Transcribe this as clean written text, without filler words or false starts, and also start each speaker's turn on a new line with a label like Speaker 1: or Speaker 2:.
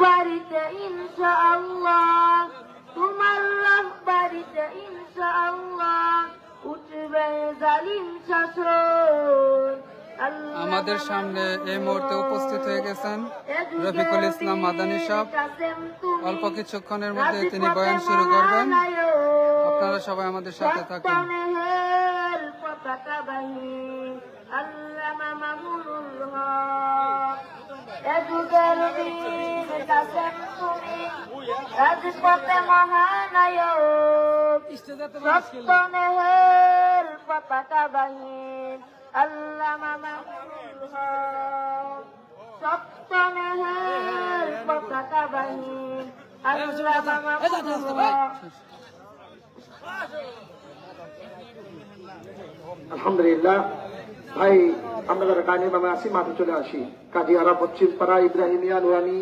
Speaker 1: বাড়িতে ইনশাআল্লাহ, তোমার বাড়িতে ইনশাআল্লাহ উঠবে জালিম শাসন।
Speaker 2: আমাদের সামনে এই মুহূর্তে উপস্থিত হয়ে গেছেন রফিকুল ইসলাম মাদানী সাহেব। অল্প কিছুক্ষণের মধ্যে তিনি বয়ান শুরু করবেন। আপনারা সবাই আমাদের সাথে থাকুন।
Speaker 1: রাজপথে মহানায়ক, সপ্তনেহের পতাকা বাহিন আল্লামা মামুনুল হক, সপ্তনেহের পতাকা বাহিন আল্লামা মামুনুল হক।
Speaker 3: আলহামদুলিল্লাহ ভাই, আমরা যারা কাহিনী নামে আসি মাঠে চলে আসি। কাজী আরা পশ্চিম পাড়া ইব্রাহিমিয়া নুরানি